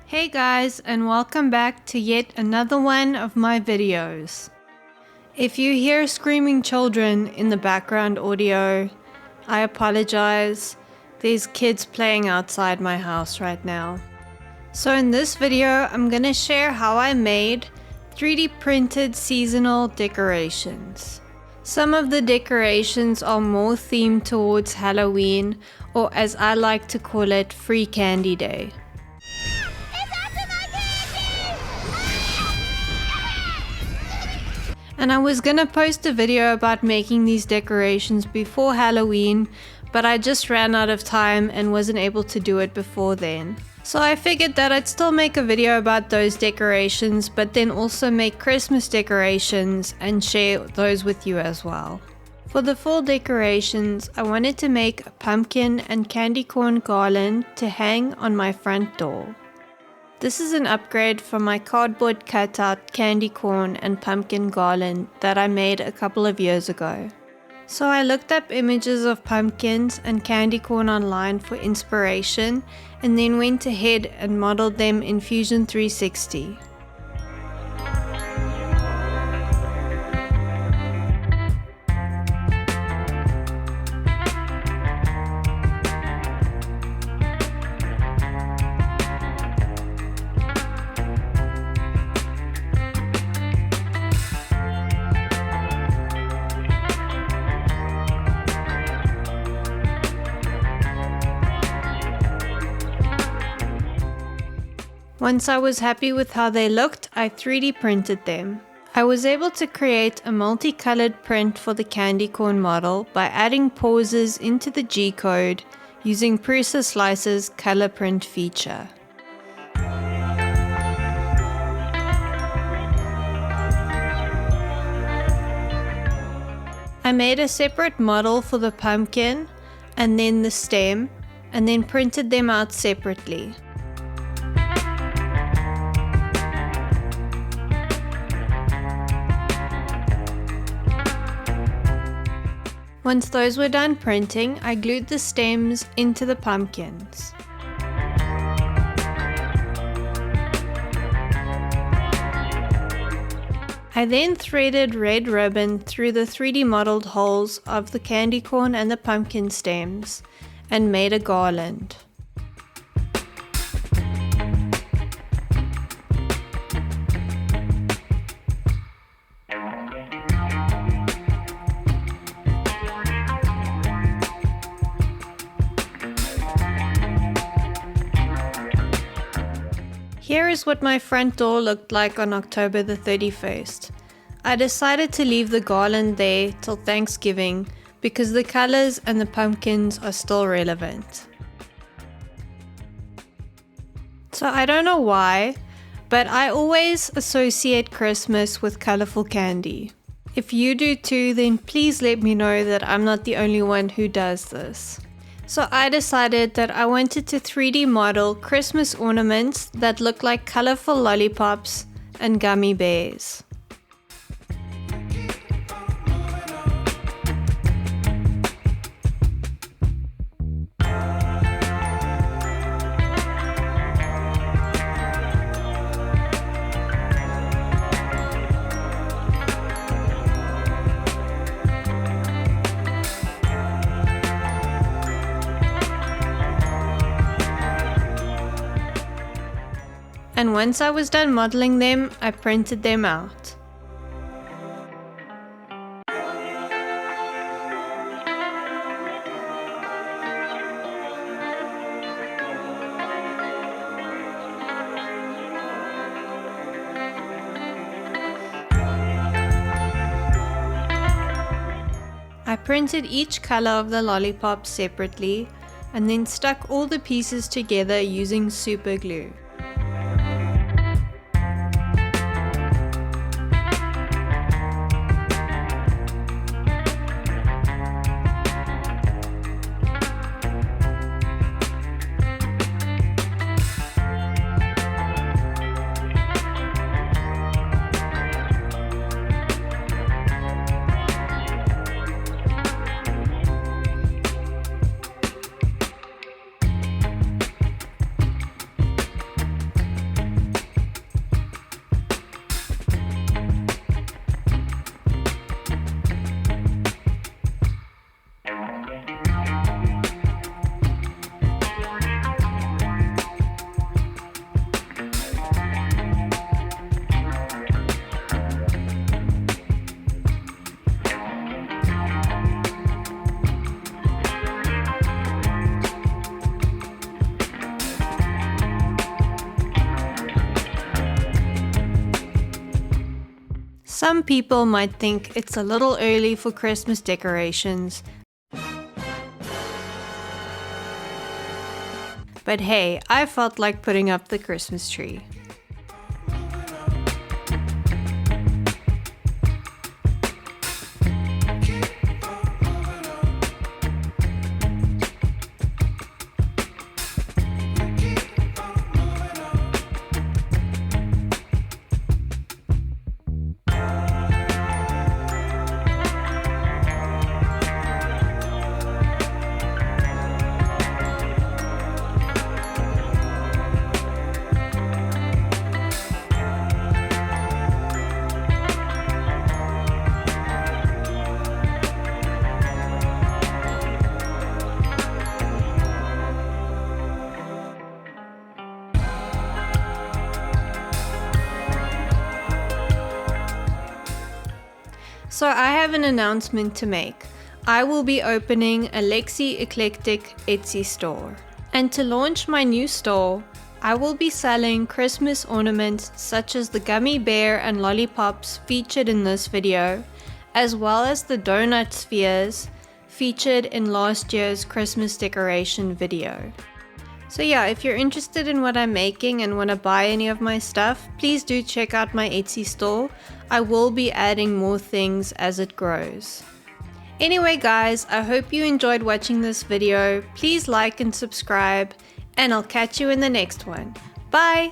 Hey guys, and welcome back to yet another one of my videos. If you hear screaming children in the background audio, I apologize. There's kids playing outside my house right now. So in this video, I'm gonna share how I made 3D printed seasonal decorations. Some of the decorations are more themed towards Halloween, or as I like to call it, Free Candy Day. And I was gonna post a video about making these decorations before Halloween, but I just ran out of time and wasn't able to do it before then. So I figured that I'd still make a video about those decorations, but then also make Christmas decorations and share those with you as well. For the fall decorations, I wanted to make a pumpkin and candy corn garland to hang on my front door. This is an upgrade from my cardboard cutout candy corn and pumpkin garland that I made a couple of years ago. So I looked up images of pumpkins and candy corn online for inspiration and then went ahead and modeled them in Fusion 360. Once I was happy with how they looked, I 3D printed them. I was able to create a multicolored print for the candy corn model by adding pauses into the G-code using Prusa Slice's color print feature. I made a separate model for the pumpkin and then the stem, and then printed them out separately. Once those were done printing, I glued the stems into the pumpkins. I then threaded red ribbon through the 3D modeled holes of the candy corn and the pumpkin stems and made a garland. Here is what my front door looked like on October the 31st. I decided to leave the garland there till Thanksgiving because the colors and the pumpkins are still relevant. So I don't know why, but I always associate Christmas with colorful candy. If you do too, then please let me know that I'm not the only one who does this. So I decided that I wanted to 3D model Christmas ornaments that look like colorful lollipops and gummy bears. And once I was done modeling them, I printed them out. I printed each color of the lollipop separately and then stuck all the pieces together using super glue. Some people might think it's a little early for Christmas decorations, but hey, I felt like putting up the Christmas tree. So I have an announcement to make. I will be opening a Lexie Eclectic Etsy store. And to launch my new store, I will be selling Christmas ornaments such as the gummy bear and lollipops featured in this video, as well as the donut spheres featured in last year's Christmas decoration video. So yeah, if you're interested in what I'm making and want to buy any of my stuff, please do check out my Etsy store. I will be adding more things as it grows. Anyway guys, I hope you enjoyed watching this video. Please like and subscribe, and I'll catch you in the next one. Bye!